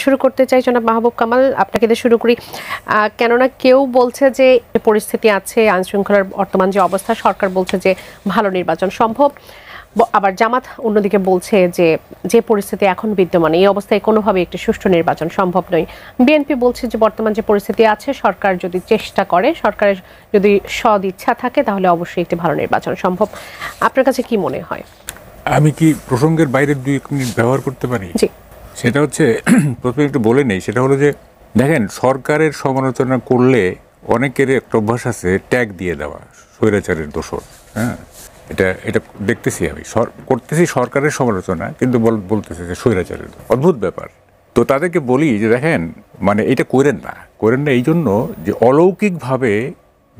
শুরু করতে চাই জনাব মাহবুব কামাল, আপনাকে দিয়ে শুরু করি। কেননা কেউ বলছে যে পরিস্থিতি আছে, আইনশৃঙ্খলার বর্তমান যে অবস্থা, সরকার বলছে যে ভালো নির্বাচন সম্ভব, আবার জামাত অন্যদিকে বলছে যে যে পরিস্থিতি এখন বিদ্যমান এই অবস্থায় কোনোভাবে একটি সুষ্ঠু নির্বাচন সম্ভব নয়। বিএনপি বলছে যে বর্তমান যে পরিস্থিতি আছে, সরকার যদি চেষ্টা করে, সরকারের যদি সদ ইচ্ছা থাকে, তাহলে অবশ্যই একটি ভালো নির্বাচন সম্ভব। আপনার কাছে কি মনে হয়? আমি কি প্রসঙ্গের বাইরে 2 মিনিট ব্যবহার করতে পারি? জি। সেটা হচ্ছে, প্রথমে একটু বলে নেই, সেটা হলো যে দেখেন, সরকারের সমালোচনা করলে অনেকের একটা অভ্যাস আছে ট্যাগ দিয়ে দেওয়া, স্বৈরাচারের দোষর। হ্যাঁ, এটা দেখতেছি, আমি করতেছি সরকারের সমালোচনা, কিন্তু বলতেছে যে স্বৈরাচারের। অদ্ভুত ব্যাপার। তো তাদেরকে বলি যে দেখেন, মানে এটা করেন না এই জন্য যে অলৌকিকভাবে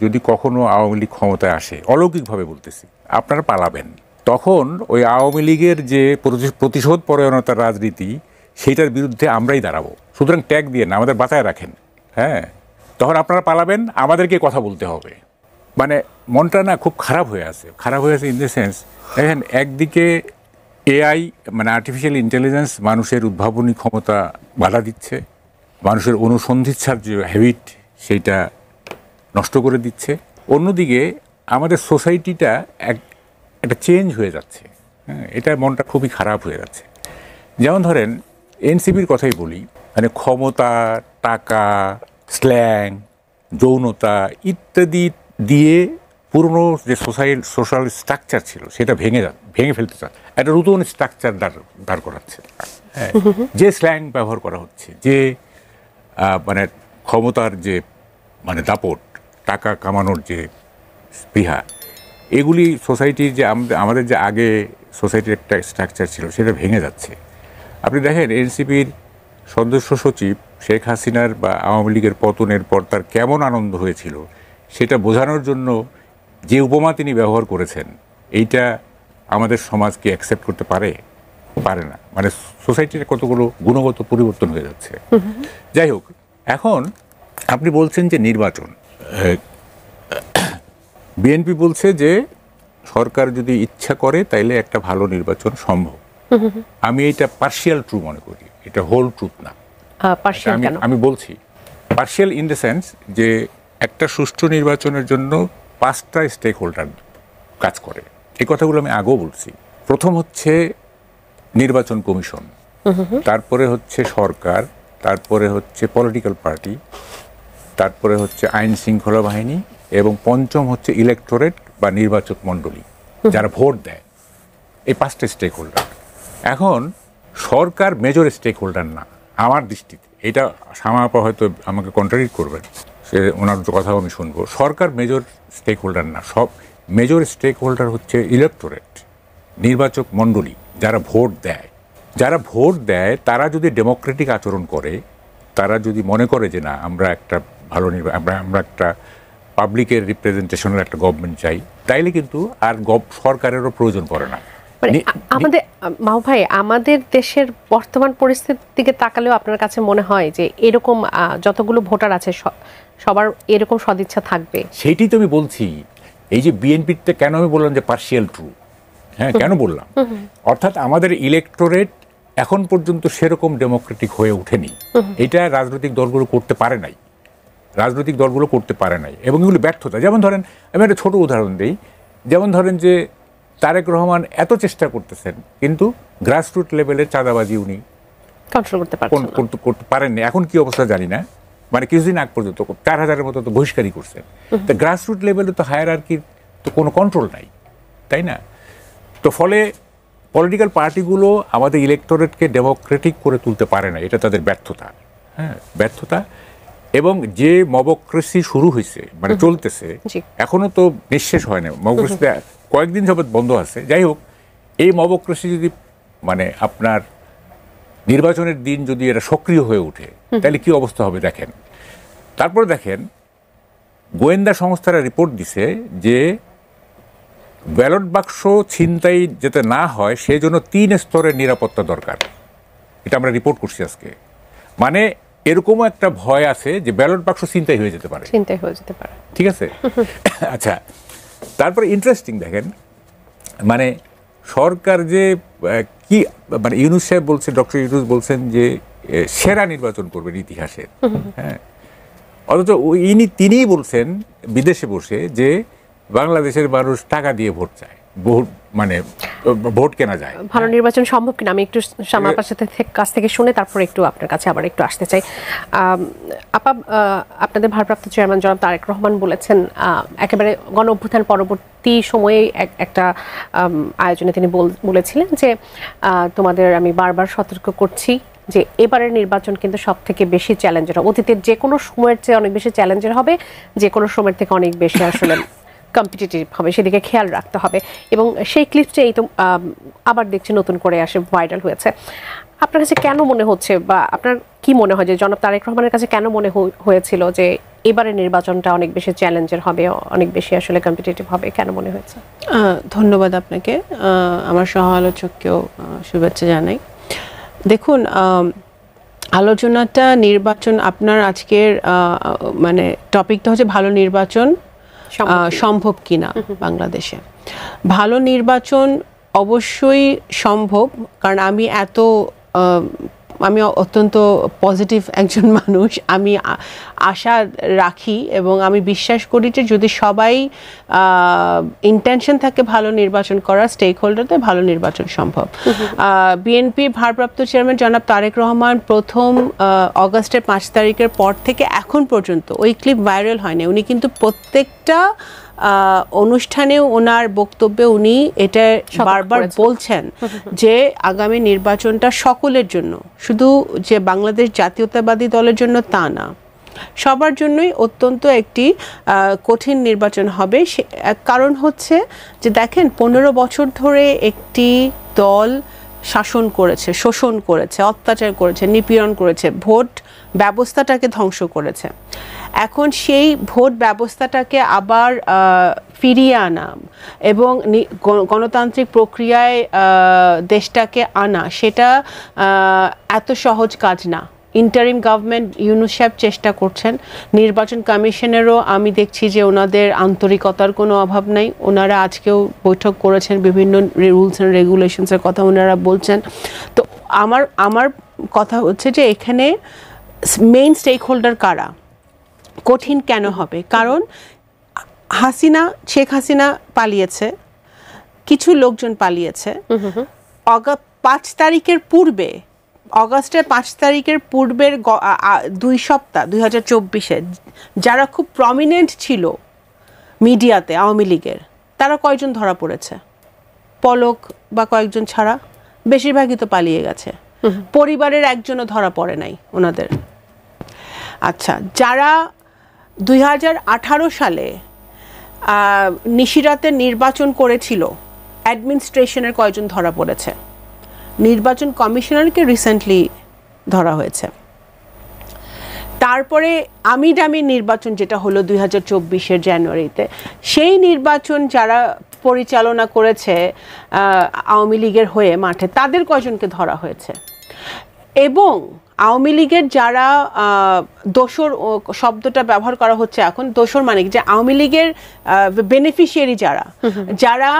যদি কখনো আওয়ামী লীগ ক্ষমতায় আসে, অলৌকিকভাবে বলতেছি, আপনারা পালাবেন। তখন ওই আওয়ামী লীগের যে প্রতিশোধ পরায়ণতার রাজনীতি, সেইটার বিরুদ্ধে আমরাই দাঁড়াবো। সুতরাং ট্যাগ দিয়ে না, আমাদের বাঁচায় রাখেন। হ্যাঁ, তখন আপনারা পালাবেন, আমাদেরকে কথা বলতে হবে। মানে মনটা না খুব খারাপ হয়ে আছে ইন দ্য সেন্স, দেখেন, একদিকে এআই মানে আর্টিফিশিয়াল ইন্টেলিজেন্স মানুষের উদ্ভাবনী ক্ষমতা বাধা দিচ্ছে, মানুষের অনুসন্ধিৎসার যে হ্যাবিট সেইটা নষ্ট করে দিচ্ছে। অন্যদিকে আমাদের সোসাইটিটা একটা চেঞ্জ হয়ে যাচ্ছে। হ্যাঁ, এটা মনটা খুবই খারাপ হয়ে যাচ্ছে। যেমন ধরেন এনসিপির কথাই বলি, মানে ক্ষমতা, টাকা, স্ল্যাং, যৌনতা ইত্যাদি দিয়ে পুরনো যে সোশ্যাল স্ট্রাকচার ছিল সেটা ভেঙে ফেলতে চায়, একটা নতুন স্ট্রাকচার দাঁড় করাচ্ছে। হ্যাঁ, যে স্ল্যাং ব্যবহার করা হচ্ছে, যে মানে ক্ষমতার যে মানে দাপট, টাকা কামানোর যে স্পৃহা, এগুলি সোসাইটির যে আমাদের যে আগে সোসাইটির একটা স্ট্রাকচার ছিল সেটা ভেঙে যাচ্ছে। আপনি দেখেন এনসিপির সদস্য সচিব শেখ হাসিনার বা আওয়ামী লীগের পতনের পর তার কেমন আনন্দ হয়েছিল, সেটা বোঝানোর জন্য যে উপমা তিনি ব্যবহার করেছেন, এইটা আমাদের সমাজকে অ্যাকসেপ্ট করতে পারে না। মানে সোসাইটির কতগুলো গুণগত পরিবর্তন হয়ে যাচ্ছে। যাই হোক, এখন আপনি বলছেন যে নির্বাচন, বিএনপি বলছে যে সরকার যদি ইচ্ছা করে তাইলে একটা ভালো নির্বাচন সম্ভব। আমি এটা পার্শিয়াল ট্রু মনে করি, এটা হোল ট্রুথ না। আমি বলছি পার্শিয়াল ইন দ্য সেন্স যে একটা সুষ্ঠু নির্বাচনের জন্য 5টা স্টেক হোল্ডার কাজ করে। এই কথাগুলো আমি আগেও বলছি। প্রথম হচ্ছে নির্বাচন কমিশন, তারপরে হচ্ছে সরকার, তারপরে হচ্ছে পলিটিক্যাল পার্টি, তারপরে হচ্ছে আইন শৃঙ্খলা বাহিনী, এবং পঞ্চম হচ্ছে ইলেকটোরেট বা নির্বাচক মণ্ডলী, যারা ভোট দেয়। এই 5টা স্টেক হোল্ডার। এখন সরকার মেজর স্টেক হোল্ডার না আমার দৃষ্টিতে। এটা সামাপা হয়তো আমাকে কন্ট্রাডিক্ট করবেন, সে ওনার কথাও আমি শুনবো। সরকার মেজর স্টেক হোল্ডার না, সব মেজর স্টেক হোল্ডার হচ্ছে ইলেকটোরেট, নির্বাচক মণ্ডলী, যারা ভোট দেয়। তারা যদি ডেমোক্রেটিক আচরণ করে, তারা যদি মনে করে যে না, আমরা একটা ভালো আমরা একটা পাবলিকের রিপ্রেজেন্টেশনের একটা গভর্নমেন্ট চাই, তাইলে কিন্তু আর সরকারেরও প্রয়োজন পড়ে না। আমাদের মাহবুব ভাই, আমাদের দেশের বর্তমান পরিস্থিতির দিকে তাকালেও আপনার কাছে মনে হয় যে এরকম যতগুলো ভোটার আছে সবার এরকম সদিচ্ছা থাকবে? সেইটাই তো আমি বলছি। এই যে বিএনপিতে কেন আমি বললাম যে পার্শিয়াল ট্রু, হ্যাঁ, কেন বললাম, অর্থাৎ আমাদের ইলেকটোরেট এখন পর্যন্ত সেরকম ডেমোক্রেটিক হয়ে ওঠেনি। এটা রাজনৈতিক দলগুলো করতে পারে নাই, এবং এগুলো ব্যর্থতা। যেমন ধরেন, আমি একটা ছোট উদাহরণ দিই। যেমন ধরেন যে তারেক রহমান এত চেষ্টা করতেছেন, কিন্তু গ্রাসরুট লেভেলের চাঁদাবাজি উনি কন্ট্রোল করতে পারেননি। এখন কি অবস্থা জানি না, মানে কিছুদিন আগ পর্যন্ত 4000-এর মতো তো বহিষ্কারই করছেন। তো গ্রাসরুট লেভেলে তো হায়ারার্কির তো কোনো কন্ট্রোল নাই, তাই না? তো ফলে পলিটিক্যাল পার্টিগুলো আমাদের ইলেকটোরেটকে ডেমোক্রেটিক করে তুলতে পারে না, এটা তাদের ব্যর্থতা। হ্যাঁ, ব্যর্থতা। এবং যে মবক্রেসি শুরু হয়েছে, মানে চলতেছে, এখনো তো নিঃশেষ হয় না। মবক্রেসি কয়েকদিন যাবৎ বন্ধ আছে। যাই হোক, এই মবক্রেসি যদি মানে আপনার নির্বাচনের দিন যদি এটা সক্রিয় হয়ে ওঠে, তাহলে কি অবস্থা হবে দেখেন। তারপরে দেখেন, গোয়েন্দা সংস্থারা রিপোর্ট দিছে যে ব্যালট বাক্স ছিনতাই যাতে না হয় সেই জন্য 3 স্তরের নিরাপত্তা দরকার। এটা আমরা রিপোর্ট করছি আজকে। মানে এরকমও একটা ভয় আছে যে ব্যালট বাক্স ছিনতাই হয়ে যেতে পারে। ঠিক আছে, আচ্ছা। তারপরে ইন্টারেস্টিং দেখেন, মানে সরকার যে কি, মানে ইউনূস সাহেব বলছে, ডক্টর ইউনূস বলছেন যে সেরা নির্বাচন করবেন ইতিহাসের। হ্যাঁ, অথচ তিনিই বলছেন বিদেশে বসে যে বাংলাদেশের মানুষ টাকা দিয়ে ভোট চায়, মানে ভোট কেনা যায়। ভালো নির্বাচন সম্ভব কিনা আমি একটু শামাপার কাছ থেকে শুনে তারপর একটু আপনার কাছে আবার একটু আসতে চাই। আপা, আপনাদের ভারপ্রাপ্ত চেয়ারম্যান জনাব তারেক রহমান বলেছেন একেবারে গণ অভ্যুত্থান পরবর্তী সময়ে একটা আয়োজনে তিনি বলেছিলেন যে তোমাদের আমি বারবার সতর্ক করছি যে এবারের নির্বাচন কিন্তু সব থেকে বেশি চ্যালেঞ্জের হবে, অতীতের যে কোনো সময়ের চেয়ে অনেক বেশি চ্যালেঞ্জের হবে, যে কোনো সময়ের থেকে অনেক বেশি আসলে কম্পিটিটিভ হবে, সেদিকে খেয়াল রাখতে হবে। এবং সেই ক্লিপটা এই তো আবার দেখছি নতুন করে আসে ভাইরাল হয়েছে। আপনার কাছে কেন মনে হচ্ছে বা আপনার কি মনে হয় যে জনাব তারেক রহমানের কাছে কেন মনে হয়েছিল যে এবারের নির্বাচনটা অনেক বেশি চ্যালেঞ্জের হবে, অনেক বেশি আসলে কম্পিটিটিভ হবে, কেন মনে হয়েছে? ধন্যবাদ আপনাকে, আমার সহ আলোচককেও শুভেচ্ছা জানাই। দেখুন, আলোচনাটা নির্বাচন, আপনার আজকের মানে টপিকটা হচ্ছে ভালো নির্বাচন সম্ভব কিনা বাংলাদেশে। ভালো নির্বাচন অবশ্যই সম্ভব, কারণ আমি অত্যন্ত পজিটিভ একজন মানুষ। আমি আশা রাখি এবং আমি বিশ্বাস করি যে যদি সবাই ইন্টেনশন থাকে ভালো নির্বাচন করার, স্টেক হোল্ডারদের, ভালো নির্বাচন সম্ভব। বিএনপির ভারপ্রাপ্ত চেয়ারম্যান জনাব তারেক রহমান প্রথম অগাস্টের 5 তারিখের পর থেকে এখন পর্যন্ত, ওই ক্লিপ ভাইরাল হয়নি, উনি কিন্তু প্রত্যেকটা অনুষ্ঠানেও ওনার বক্তব্যে উনি এটা বারবার বলছেন যে আগামী নির্বাচনটা সকলের জন্য, শুধু যে বাংলাদেশ জাতীয়তাবাদী দলের জন্য তা না, সবার জন্যই অত্যন্ত একটি কঠিন নির্বাচন হবে। কারণ হচ্ছে যে দেখেন 15 বছর ধরে একটি দল শাসন করেছে, শোষণ করেছে, অত্যাচার করেছে, নিপীড়ন করেছে, ভোট ব্যবস্থাটাকে ধ্বংস করেছে। এখন সেই ভোট ব্যবস্থাটাকে আবার ফিরিয়ে আনা এবং গণতান্ত্রিক প্রক্রিয়ায় দেশটাকে আনা, সেটা এত সহজ কাজ না। ইন্টারিম গভর্নমেন্ট ইউনূস সাহেব চেষ্টা করছেন, নির্বাচন কমিশনেরও আমি দেখছি যে ওনাদের আন্তরিকতার কোনো অভাব নাই। ওনারা আজকেও বৈঠক করেছেন, বিভিন্ন রুলস অ্যান্ড রেগুলেশনসের কথা ওনারা বলছেন। তো আমার কথা হচ্ছে যে এখানে মেইন স্টেক হোল্ডার কারা, কঠিন কেন হবে? কারণ শেখ হাসিনা পালিয়েছে, কিছু লোকজন পালিয়েছে। 5 তারিখের পূর্বে, অগাস্টের 5 তারিখের পূর্বের 2 সপ্তাহ 2024-এ যারা খুব প্রমিনেন্ট ছিল মিডিয়াতে আওয়ামী লীগের, তারা কয়জন ধরা পড়েছে? পলক বা কয়েকজন ছাড়া বেশিরভাগই তো পালিয়ে গেছে। পরিবারের একজনও ধরা পড়ে নাই ওনাদের। আচ্ছা, যারা 2018 সালে নিশিরাতে নির্বাচন করেছিল, অ্যাডমিনিস্ট্রেশনের কয়জন ধরা পড়েছে? নির্বাচন কমিশনারকে রিসেন্টলি ধরা হয়েছে। তারপরে আমিডামি নির্বাচন যেটা হলো 2024-এর জানুয়ারিতে, সেই নির্বাচন যারা পরিচালনা করেছে আওয়ামী লীগের হয়ে মাঠে, তাদের কয়জনকে ধরা হয়েছে? এবং আওয়ামী লীগের যারা দোসর শব্দটা ব্যবহার করা হচ্ছে এখন, দোসর মানে যে আওয়ামী লীগের বেনিফিশিয়ারি যারা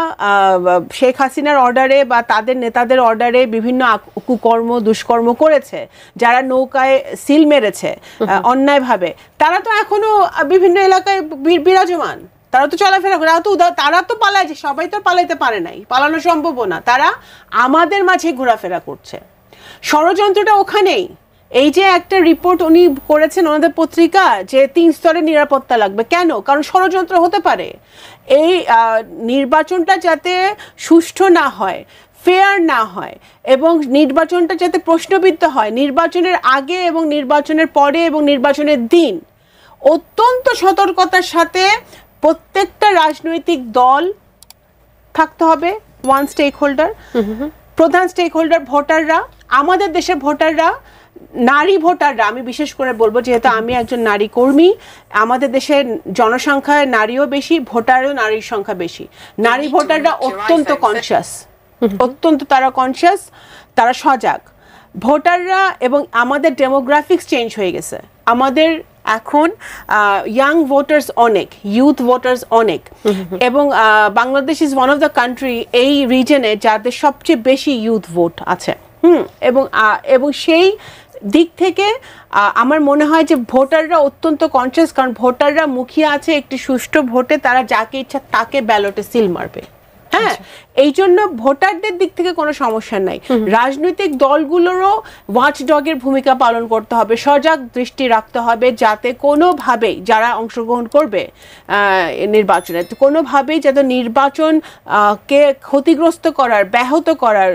শেখ হাসিনার অর্ডারে বা তাদের নেতাদের অর্ডারে বিভিন্ন কুকর্ম দুষ্কর্ম করেছে, যারা নৌকায় সিল মেরেছে অন্যায়ভাবে, তারা তো এখনো বিভিন্ন এলাকায় বিরাজমান। তারা তো চলাফেরা করে, তারা তো পালাইছে, সবাই তো পালাইতে পারে নাই, পালানো সম্ভবও না। তারা আমাদের মাঝে ঘোরাফেরা করছে। ষড়যন্ত্রটা ওখানেই। এই যে একটা রিপোর্ট উনি করেছেন ওনাদের পত্রিকা যে 3 স্তরের নিরাপত্তা লাগবে, কেন? কারণ ষড়যন্ত্র হতে পারে। এই নির্বাচনটা যাতে সুষ্ঠু না হয়, ফেয়ার না হয় এবং নির্বাচনটা যাতে প্রশ্নবিদ্ধ হয়, নির্বাচনের আগে এবং নির্বাচনের পরে এবং নির্বাচনের দিন অত্যন্ত সতর্কতার সাথে প্রত্যেকটা রাজনৈতিক দল থাকতে হবে। ওয়ান স্টেক হোল্ডার, প্রধান স্টেক হোল্ডার ভোটাররা, আমাদের দেশের ভোটাররা, নারী ভোটাররা। আমি বিশেষ করে বলবো, যেহেতু আমি একজন নারী কর্মী, আমাদের দেশের জনসংখ্যায় নারীও বেশি, ভোটারও নারীর সংখ্যা বেশি। নারী ভোটাররা অত্যন্ত কনসিয়াস, অত্যন্ত তারা কনসিয়াস, তারা সজাগ ভোটাররা। এবং আমাদের ডেমোগ্রাফিক্স চেঞ্জ হয়ে গেছে। আমাদের এখন ইয়াং ভোটার্স অনেক, ইউথ ভোটার্স অনেক। এবং Bangladesh is one of the country এই রিজনে যাদের সবচেয়ে বেশি ইউথ ভোট আছে। এবং সেই দিক থেকে আমার মনে হয় যে ভোটাররা অত্যন্ত কনসিয়াস, কারণ ভোটাররা মুখিয়ে আছে একটি সুষ্ঠু ভোটে, তারা যাকে ইচ্ছা তাকে ব্যালটে সিল মারবে। হ্যাঁ, এই জন্য ভোটারদের দিক থেকে কোনো সমস্যা নাই। রাজনৈতিক দলগুলোরও ওয়াচডগের ভূমিকা পালন করতে হবে, সজাগ দৃষ্টি রাখতে হবে যাতে কোনোভাবেই যারা অংশগ্রহণ করবে নির্বাচনে, কোনোভাবেই যাতে নির্বাচন কে ক্ষতিগ্রস্ত করার, ব্যাহত করার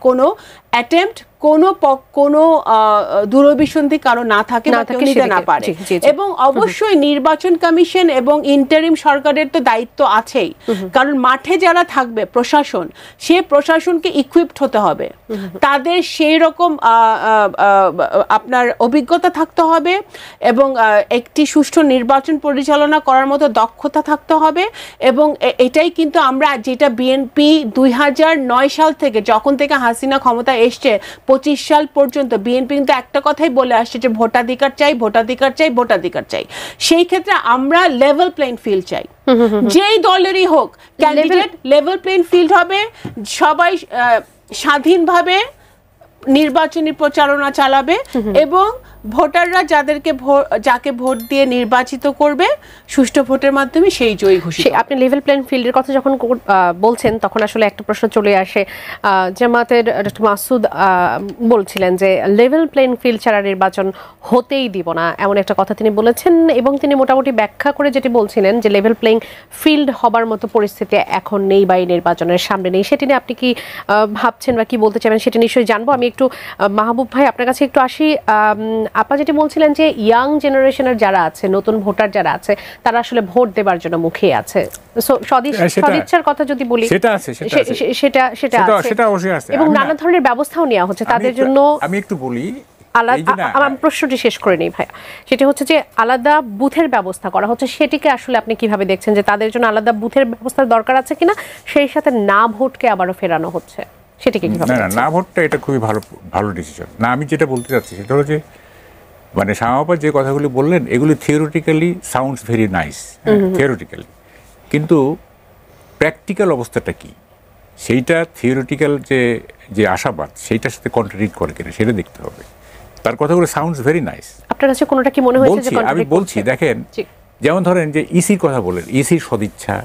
কোনো অ্যাটেম্প্ট, কোনো দূরভিসন্ধি কারো না থাকে বা কেউ নিতে না পারে। এবং অবশ্যই নির্বাচন কমিশন এবং ইন্টারিম সরকারের তো দায়িত্ব আছেই, কারণ মাঠে যারা থাকবে প্রশাসন, সে প্রশাসনকে ইকুইপড হতে হবে, তাদের সেই রকম আপনার অভিজ্ঞতা থাকতে হবে এবং একটি সুষ্ঠু নির্বাচন পরিচালনা করার মতো দক্ষতা থাকতে হবে। এবং এটাই কিন্তু আমরা যেটা বিএনপি 2009 সাল থেকে, যখন থেকে হাসিনা ক্ষমতা এসছে 25 সাল পর্যন্ত, বিএনপি কিন্তু একটা কথাই বলে আসছে যে ভোটাধিকার চাই, ভোটাধিকার চাই, ভোটাধিকার চাই। সেই ক্ষেত্রে আমরা লেভেল প্লেইং ফিল্ড চাই, যেই দলেরই হোক ক্যান্ডিডেট, লেভেল প্লেইং ফিল্ড হবে, সবাই স্বাধীনভাবে নির্বাচনী প্রচারণা চালাবে এবং ভোটাররা যাকে ভোট দিয়ে নির্বাচিত করবে সুষ্ঠু ভোটের মাধ্যমে সেই জয়ী ঘোষিত। আপনি লেভেল প্লেইং ফিল্ডের কথা যখন বলছেন তখন আসলে একটা প্রশ্ন চলে আসে, জামাতের ডক্টর মাসুদ বলছিলেন যে লেভেল প্লেইং ফিল্ড ছাড়া নির্বাচন হতেই দিব না, এমন একটা কথা তিনি বলেছেন। এবং তিনি মোটামুটি ব্যাখ্যা করে যেটি বলছিলেন যে লেভেল প্লেইং ফিল্ড হবার মতো পরিস্থিতি এখন নেই বা এই নির্বাচনের সামনে নেই। সেটি নিয়ে আপনি কি ভাবছেন বা কি বলতে চাইবেন সেটি নিশ্চয়ই জানবো। আমি একটু মাহবুব ভাই আপনার কাছে একটু আসি। আপা যেটি বলছিলেন যে ইয়াং জেনারেশনের যারা আছে, নতুন ভোটার যারা আছে, তারা আসলে ভোট দেবার জন্য মুখিয়ে আছে। সদিচ্ছার কথা যদি বলি, সেটা অবশ্যই আছে এবং নানা ধরনের ব্যবস্থাও নেওয়া হচ্ছে তাদের জন্য। আমি একটু বলি, আমার প্রশ্নটি শেষ করে নেই ভাইয়া। সেটা হচ্ছে যে আলাদা বুথের ব্যবস্থা করা হচ্ছে, সেটিকে আসলে আপনি কিভাবে দেখছেন যে তাদের জন্য আলাদা বুথের ব্যবস্থার দরকার আছে কিনা, সেই সাথে না ভোটকে আবারও ফেরানো হচ্ছে, সেটিকে কিভাবে? না ভোটটা এটা খুবই ভালো ডিসিশন। না, আমি যেটা বলতে চাচ্ছি সেটা হচ্ছে, মানে শামাপা যে কথাগুলি বললেন এগুলি theoretically sounds very nice, theoretically, কিন্তু প্র্যাকটিক্যাল অবস্থাটা কি সেইটা থিওরিটিক্যাল যে আশাবাদ সেইটার সাথে কন্ট্রাডিক্ট করে কিনা সেটা দেখতে হবে। তার কথাগুলো সাউন্ডস ভেরি নাইস। আপনার কাছে কোনোটা কি মনে হয়েছে? আমি বলছি, দেখেন, যেমন ধরেন যে ইসির কথা বলেন, ইসির সদিচ্ছা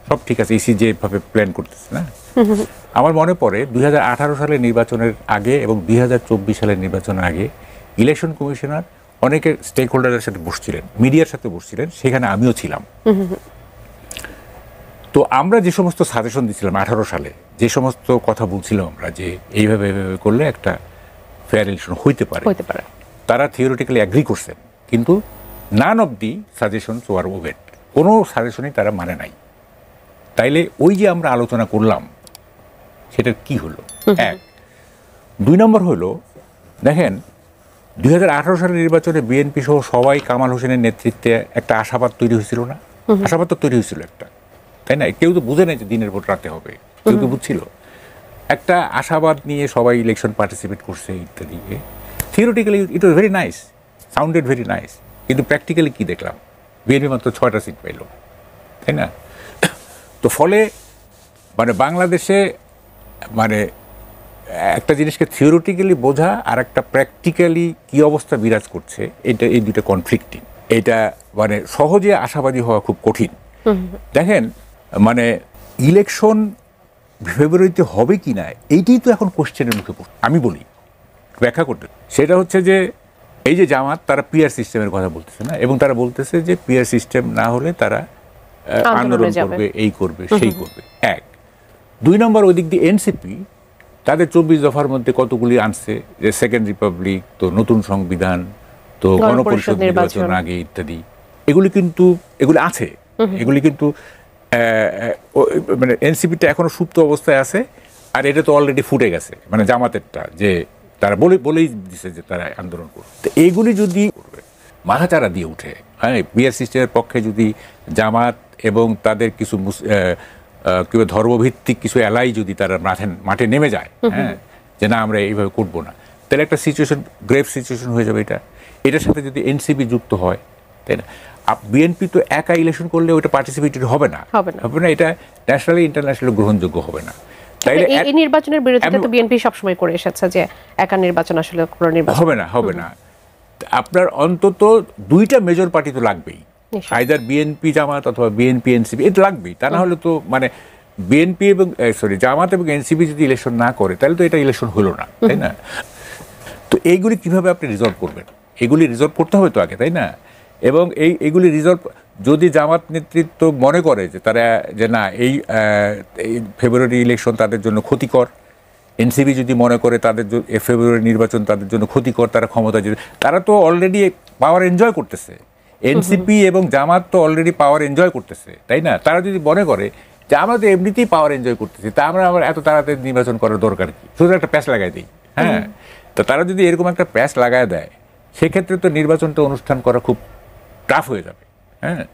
সব ঠিক আছে, ইসি যেভাবে প্ল্যান করতেছে না, আমার মনে পড়ে 2018 সালের নির্বাচনের আগে এবং 2024 সালের নির্বাচনের আগে ইলেকশন কমিশনার অনেকে স্টেক হোল্ডারের সাথে বসছিলেন, মিডিয়ার সাথে বসছিলেন, সেখানে আমিও ছিলাম। তো আমরা যে সমস্ত সাজেশন দিচ্ছিলাম 18 সালে, যে সমস্ত কথা বলছিলাম আমরা যে এইভাবে করলে একটা ফেয়ার ইলেকশন হইতে পারে, তারা থিওরিটিক্যালি অ্যাগ্রি করছেন, কিন্তু none of the suggestions were obeyed, কোনো সাজেশনই তারা মানে নাই। তাইলে ওই যে আমরা আলোচনা করলাম সেটার কি হলো? এক। 2 নম্বর হলো, দেখেন 2018 সালের নির্বাচনে বিএনপি সহ সবাই কামাল হোসেনের নেতৃত্বে একটা আশাবাদ তৈরি হয়েছিল না? আশাবাদ তো তৈরি হয়েছিল একটা, তাই না? কেউ তো বুঝে নাই যে দিনের ভোট রাতে হবে, কেউ তো বুঝছিল। একটা আশাবাদ নিয়ে সবাই ইলেকশন পার্টিসিপেট করছে ইত্যাদি। Theoretically it was very nice, sounded very nice, কিন্তু প্র্যাকটিক্যালি কি দেখলাম? বিএনপি মাত্র 6টা সিট পাইল, তাই না? তো ফলে মানে বাংলাদেশে মানে একটা জিনিসকে থিওরিটিক্যালি বোঝা আর একটা প্র্যাকটিক্যালি কি অবস্থা বিরাজ করছে, এই দুটো কনফ্লিক্টিং। এটা মানে সহজে আশাবাদী হওয়া খুব কঠিন। দেখেন, মানে ইলেকশন ফেব্রুয়ারিতে হবে কি না এইটাই তো এখন কোশ্চেনের মুখে পড়ছে। আমি বলি, ব্যাখ্যা করতে, সেটা হচ্ছে যে এই যে জামাত, তারা পিআর সিস্টেমের কথা বলতেছে না, এবং তারা বলতেছে যে পিআর সিস্টেম না হলে তারা আন্দোলন করবে, এই করবে, সেই করবে। 1। 2 নম্বর, ওই দিক দিয়ে এনসিপি তাদের 24 দফার মধ্যে কতগুলি আনছে, যে সেকেন্ড রিপাবলিক, তো নতুন সংবিধান, তো গণপরিষদ নির্বাচন আগে ইত্যাদি। এগুলি আছে, এগুলি কিন্তু মানে এনসিপিটা এখনো সুপ্ত অবস্থায় আছে, আর এটা তো অলরেডি ফুটে গেছে, মানে জামাতেরটা, যে তারা বলেই দিছে যে তারা আন্দোলন করবে। তো এইগুলি যদি মাথাচাড়া দিয়ে উঠে, হ্যাঁ, বিআর সিস্টেমের পক্ষে যদি জামাত এবং তাদের কিছু কিংবা ধর্মভিত্তিক কিছু এলাই যদি তারা মাঠে নেমে যায়, হ্যাঁ, যে না আমরা এইভাবে করবো না, তাহলে একটা সিচুয়েশন, গ্রেভ সিচুয়েশন হয়ে যাবে। এটার সাথে যদি এনসিপি যুক্ত হয়, তাই না? বিএনপি তো একা ইলেকশন করলে ওইটা পার্টিসিপেটেড হবে না, এটা ন্যাশনালি ইন্টারন্যাশনালি গ্রহণযোগ্য হবে না। তাইলে এই নির্বাচনের বিরোধিতা তো বিএনপি সবসময় করে এসেছে যে একা নির্বাচন আসলে কোনো নির্বাচন হবে না আপনার অন্তত দুইটা মেজর পার্টি তো লাগবেই, আইদার বিএনপি জামাত অথবা বিএনপি এনসিপি, এটা লাগবেই। তা না হলে তো মানে বিএনপি এবং জামাত এবং এনসিপি যদি ইলেকশন না করে তাহলে তো এটা ইলেকশন হলো না, তাই না? তো এইগুলি কিভাবে আপনি রিজলভ করবেন? এগুলি রিজলভ করতে হবে তো আগে, তাই না? এবং এইগুলি রিজলভ যদি জামাত নেতৃত্ব মনে করে যে তারা যে না এই ফেব্রুয়ারি ইলেকশন তাদের জন্য ক্ষতিকর, এনসিপি যদি মনে করে তাদের ফেব্রুয়ারি নির্বাচন তাদের জন্য ক্ষতিকর, তারা ক্ষমতা যদি, তারা তো অলরেডি পাওয়ার এনজয় করতেছে। এনসিপি এবং জামাত তো অলরেডি পাওয়ার এনজয় করতেছে, তাই না? তারা যদি মনে করে যে আমরা তো এমনিতেই পাওয়ার এনজয় করতেছি, তা আমরা আবার এত তাড়াতাড়ি নির্বাচন করার দরকার কি, শুধু একটা প্যাচ লাগাই দিই। হ্যাঁ, তো তারা যদি এরকম একটা প্যাচ লাগায় দেয় সেক্ষেত্রে তো নির্বাচনটা অনুষ্ঠান করা খুব টাফ হয়ে যাবে। হ্যাঁ,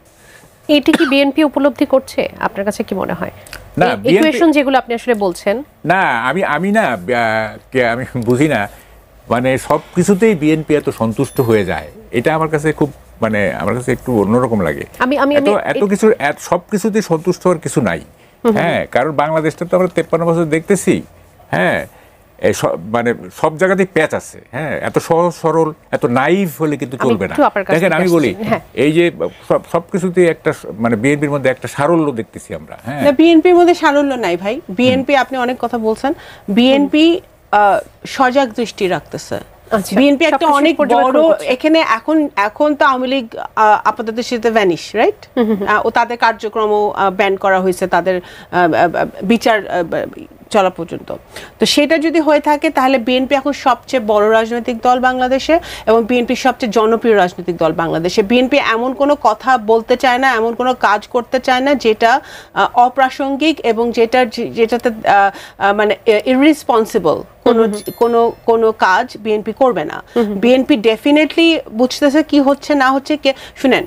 এটা কি বিএনপি উপলব্ধি করছে? আপনার কাছে কি মনে হয়? না, ইকুয়েশন যেগুলো আপনি আসলে বলছেন, না আমি না আমি বুঝি না, মানে সব কিছুতেই বিএনপি এত সন্তুষ্ট হয়ে যায়, এটা আমার কাছে খুব মানে আমার কাছে একটু অন্যরকম লাগে। এত কিছু সব কিছুতেই সন্তুষ্ট হওয়ার কিছু নাই। হ্যাঁ, কারণ বাংলাদেশটা তো আমরা 53 বছর দেখতেছি। হ্যাঁ, মানে সব জায়গাতেই প্যাচ আছে। হ্যাঁ, এত সহজ সরল এত নাইভ হলে কিন্তু চলবে না। দেখেন আমি বলি, এই যে সবকিছুতে একটা মানে বিএনপির মধ্যে একটা সারল্য দেখতেছি আমরা। হ্যাঁ, বিএনপির মধ্যে সারল্য নাই ভাই। বিএনপি, আপনি অনেক কথা বলছেন, বিএনপি সজাগ দৃষ্টি রাখতেছে। বিএনপি একটা অনেক বড় এখানে এখন তো আওয়ামী লীগ আপাতত সেটা ভ্যানিশ, রাইট? ও তাদের কার্যক্রম ব্যান করা হয়েছে, তাদের বিচার চলা পর্যন্ত। তো সেটা যদি হয়ে থাকে তাহলে বিএনপি এখন সবচেয়ে বড় রাজনৈতিক দল বাংলাদেশে এবং বিএনপি সবচেয়ে জনপ্রিয় রাজনৈতিক দল বাংলাদেশে। বিএনপি এমন কোনো কথা বলতে চায় না, এমন কোনো কাজ করতে চায় না যেটা অপ্রাসঙ্গিক এবং যেটাতে মানে ইররেসপন্সিবল কোনো কাজ বিএনপি করবে না। বিএনপি ডেফিনেটলি বুঝতেছে কি হচ্ছে না হচ্ছে। শুনেন,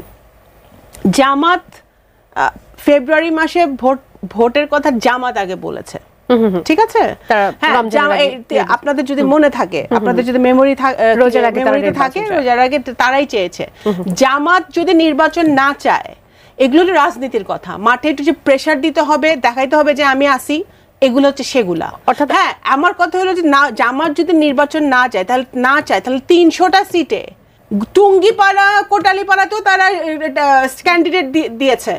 জামাত ফেব্রুয়ারি মাসে ভোটের কথা জামাত আগে বলেছে, ঠিক আছে? আপনাদের যদি মনে থাকে, আপনাদের যদি মেমোরি থাকে, রোজার আগে তারাই চেয়েছে। জামাত যদি নির্বাচন না চায়, এগুলো রাজনীতির কথা, মাঠে একটু যে প্রেসার দিতে হবে, দেখাইতে হবে যে আমি আসি, এগুলো হচ্ছে সেগুলা। অর্থাৎ হ্যাঁ, আমার কথা হলো যে না, জামাত যদি নির্বাচন না চায় তাহলে 300টা সিটে টুঙ্গিপাড়া কোটালীপাড়াতেও তারা ক্যান্ডিডেট দিয়েছে,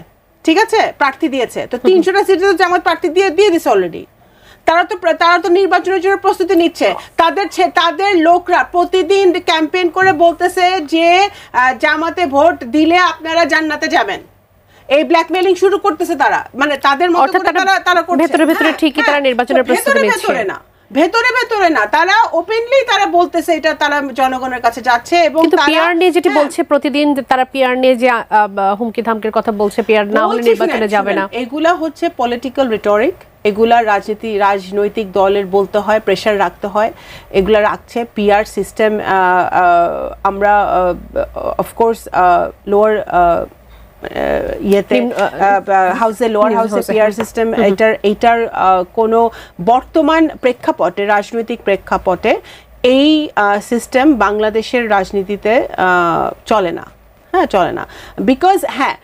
ঠিক আছে, প্রার্থী দিয়েছে। তো 300টা সিটে তো জামাত প্রার্থী দিয়ে দিয়েছে অলরেডি। তারা তো নির্বাচনের জন্য প্রস্তুতি নিচ্ছে। তাদের লোকরা প্রতিদিন ক্যাম্পেইন করে বলতেছে যে জামাতে ভোট দিলে আপনারা জান্নাতে যাবেন। এই ব্ল্যাকমেইলিং শুরু করতেছে তারা, মানে তাদের মতো করে তারা করছে। ভেতরে ঠিকই তারা নির্বাচনের প্রস্তুতি নিচ্ছে, ভেতরে না, তারা ওপেনলি তারা বলতেছে এটা তারা জনগণের কাছে যাচ্ছে। এবং পিআর নিয়ে যেটি বলছে, প্রতিদিন তারা পিআর নিয়ে যে হুমকি ধামকির কথা বলছে, পিআর না হলে নির্বাচনে যাবে না, এগুলা হচ্ছে পলিটিক্যাল রিটরিক। এগুলা রাজনৈতিক দলের বলতে হয়, প্রেশার রাখতে হয়, এগুলা রাখছে। পিআর সিস্টেম আমরা অফকোর্স লোয়ার হাউসে, লোয়ার হাউসে পিআর সিস্টেম, এটার কোনো বর্তমান প্রেক্ষাপটে, রাজনৈতিক প্রেক্ষাপটে এই সিস্টেম বাংলাদেশের রাজনীতিতে চলে না। হ্যাঁ, চলে না। বিকজ হ্যাঁ,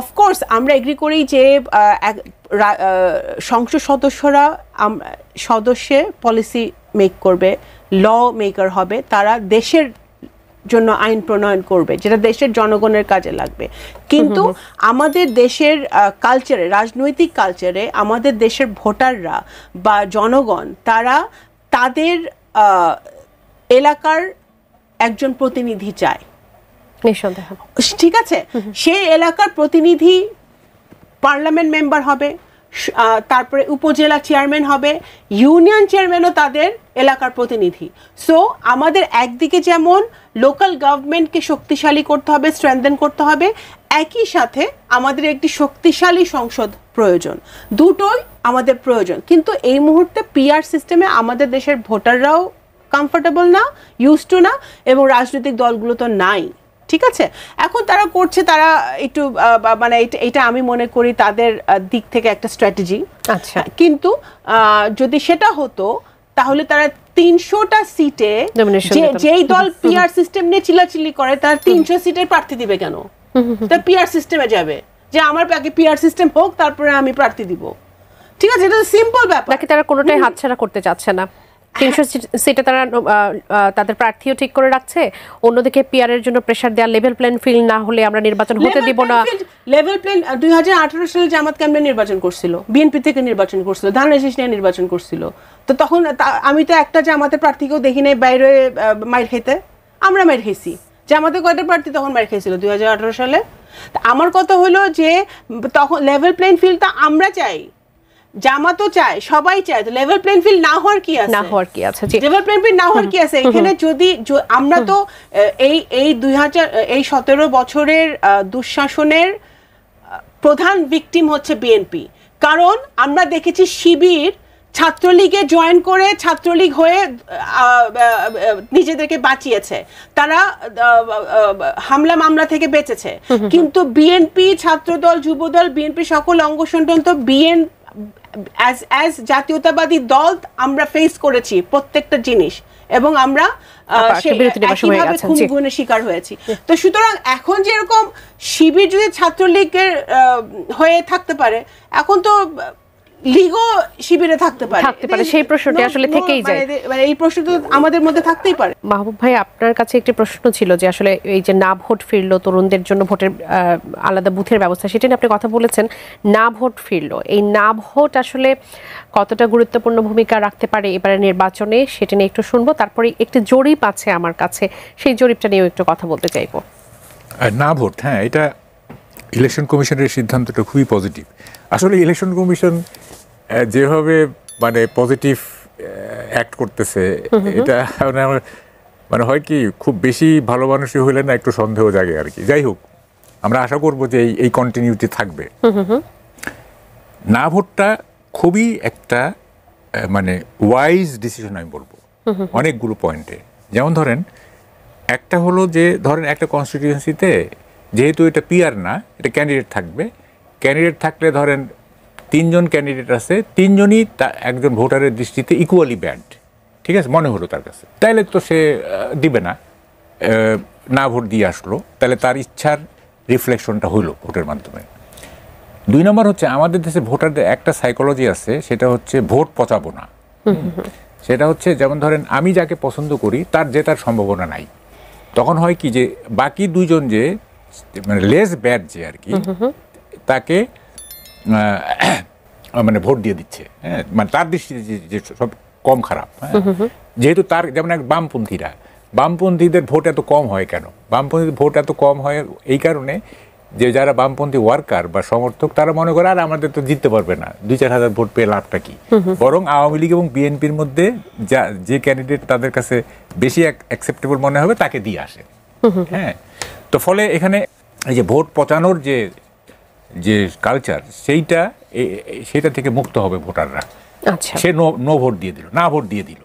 অফকোর্স আমরা এগ্রি করি যে সংসদ সদস্যে পলিসি মেক করবে, ল মেকার হবে, তারা দেশের জন্য আইন প্রণয়ন করবে যেটা দেশের জনগণের কাজে লাগবে। কিন্তু আমাদের দেশের কালচারে, রাজনৈতিক কালচারে আমাদের দেশের ভোটাররা বা জনগণ তারা তাদের এলাকার একজন প্রতিনিধি চায়, ঠিক আছে? সেই এলাকার প্রতিনিধি পার্লামেন্ট মেম্বার হবে, তারপরে উপজেলা চেয়ারম্যান হবে, ইউনিয়ন চেয়ারম্যানও তাদের এলাকার প্রতিনিধি। সো আমাদের একদিকে যেমন লোকাল গভর্নমেন্টকে শক্তিশালী করতে হবে, স্ট্রেংথেন করতে হবে, একই সাথে আমাদের একটি শক্তিশালী সংসদ প্রয়োজন। দুটোই আমাদের প্রয়োজন। কিন্তু এই মুহূর্তে পিআর সিস্টেমে আমাদের দেশের ভোটাররাও কমফোর্টেবল না, ইউজ টু না, এবং রাজনৈতিক দলগুলো তো নাই, ঠিক আছে? এখন তারা করছে, তারা একটু মানে এটা আমি মনে করি তাদের দিক থেকে একটা স্ট্র্যাটেজি। আচ্ছা, কিন্তু যদি সেটা হতো তাহলে তারা 300টা সিটে, যেই দল পিআর সিস্টেম নিয়ে চিল্লাচিল্লি করে, তারা 300 সিটের প্রার্থী দিবে কেন? তারা পিআর সিস্টেমে যাবে যে আমার আগে পিআর সিস্টেম হোক, তারপরে আমি প্রার্থী দিব। ঠিক আছে, এটা সিম্পল ব্যাপার। নাকি তারা কোনোটাই হাতছাড়া করতে চাচ্ছে না? 300 সিটে তারা তাদের প্রার্থীও ঠিক করে রাখছে, অন্যদিকে পিআরের জন্য প্রেসার দেওয়া, লেভেল প্লেইং ফিল্ড না হলে আমরা নির্বাচন হতে দিব না। লেভেল প্লেইং 2018 সালে জামাত কেমনে নির্বাচন করছিল, বিএনপি থেকে নির্বাচন করছিল, ধান রেজিস নিয়ে নির্বাচন করছিল। তো তখন আমি তো একটা জামাতের প্রার্থীকেও দেখি নাই বাইরে মাইর খেতে, আমরা মাইর খেয়েছি। জামাতে কয়টা প্রার্থী তখন মাইর খেয়েছিল 2018 সালে? আমার কথা হলো যে তখন লেভেল প্লেইং ফিল্ডটা আমরা চাই, জামাতও চায়, সবাই চায়। তো লেভেল প্লেইং ফিল্ড না হওয়ার কি আছে? না হওয়ার কি আছে? লেভেল প্লেইং ফিল্ড না হওয়ার কি আছে? এখানে যদি আমরা তো এই 17 বছরের দুঃশাসনের প্রধান ভিকটিম হচ্ছে বিএনপি। কারণ আমরা দেখেছি শিবির ছাত্রলীগে জয়েন করে ছাত্রলীগ হয়ে নিজেদেরকে বাঁচিয়েছে, তারা হামলা মামলা থেকে বেঁচেছে। কিন্তু বিএনপি, ছাত্রদল, যুবদল, বিএনপি সকল অঙ্গ সংগঠন তো অ্যাজ জাতীয়তাবাদী দল আমরা ফেস করেছি প্রত্যেকটা জিনিস, এবং আমরা একইভাবে খুন-গুমের শিকার হয়েছি। তো সুতরাং এখন যেরকম শিবির যদি ছাত্রলীগের হয়ে থাকতে পারে, এখন তো লীগও শিবিরে থাকতে পারে, সেই প্রশ্নটি আসলে থেকেই যায়। মানে এই প্রশ্ন তো আমাদের মধ্যে থাকতেই পারে। মাহবুব ভাই, আপনার কাছে একটি প্রশ্ন ছিল যে আসলে এই যে না ভোট ফিরলো, তরুণদের জন্য ভোটের আলাদা বুথের ব্যবস্থা, সেটা নিয়ে আপনি কথা বলেছেন। না ভোট ফিরলো, এই না ভোট আসলে কতটা গুরুত্বপূর্ণ ভূমিকা রাখতে পারে এবারে নির্বাচনে, সেটা নিয়ে একটু শুনবো। তারপরে একটি জরিপ আছে আমার কাছে, সেই জরিপটা নিয়েও একটু কথা বলতে চাইবো। না ভোট, হ্যাঁ, এটা ইলেকশন কমিশনের সিদ্ধান্তটা খুবই পজিটিভ। আসলে ইলেকশন কমিশন যেভাবে মানে পজিটিভ অ্যাক্ট করতেছে, এটা মানে হয় কি, খুব বেশি ভালো মানুষই হইলে না একটু সন্দেহ জাগে আর কি। যাই হোক, আমরা আশা করব যে এই কন্টিনিউটি থাকবে। না ভোটটা খুবই একটা মানে ওয়াইজ ডিসিশন আমি বলবো অনেকগুলো পয়েন্টে। যেমন ধরেন, একটা হলো যে ধরেন একটা কনস্টিটিউয়েন্সিতে যেহেতু এটা পিআর না, এটা ক্যান্ডিডেট থাকবে। ক্যান্ডিডেট থাকলে ধরেন 3 জন ক্যান্ডিডেট আছে, 3 জনই একজন ভোটারের দৃষ্টিতে ইকুয়ালি ব্যাড, ঠিক আছে, মনে হলো তার কাছে, তাইলে তো সে দিবে না, না ভোট দিয়ে আসলো, তাহলে তার ইচ্ছার রিফ্লেকশনটা হইলো ভোটের মাধ্যমে। 2 নম্বর হচ্ছে, আমাদের দেশে ভোটারদের একটা সাইকোলজি আছে, সেটা হচ্ছে ভোট পচাবো না। সেটা হচ্ছে যেমন ধরেন, আমি যাকে পছন্দ করি তার জেতার সম্ভাবনা নাই, তখন হয় কি যে বাকি 2 জন যে মানে লেস ব্যাড যে আর কি, তাকে মানে ভোট দিয়ে দিচ্ছে, হ্যাঁ, মানে তার দৃষ্টিতে যে সব কম খারাপ। হ্যাঁ, যেহেতু তার যেমন বামপন্থীদের ভোট এত কম হয় কেন? বামপন্থীদের ভোট এত কম হয় এই কারণে যে যারা বামপন্থী ওয়ার্কার বা সমর্থক, তারা মনে করে আর আমাদের তো জিততে পারবে না, 2-4 হাজার ভোট পেয়ে লাভটা কি? বরং আওয়ামী লীগ এবং বিএনপির মধ্যে যে ক্যান্ডিডেট তাদের কাছে বেশি অ্যাকসেপ্টেবল মনে হবে তাকে দিয়ে আসে। হ্যাঁ, তো ফলে এখানে এই যে ভোট পচানোর যে কালচার, সেইটা থেকে মুক্ত হবে ভোটাররা। সে নো ভোট দিয়ে দিল, না ভোট দিয়ে দিল,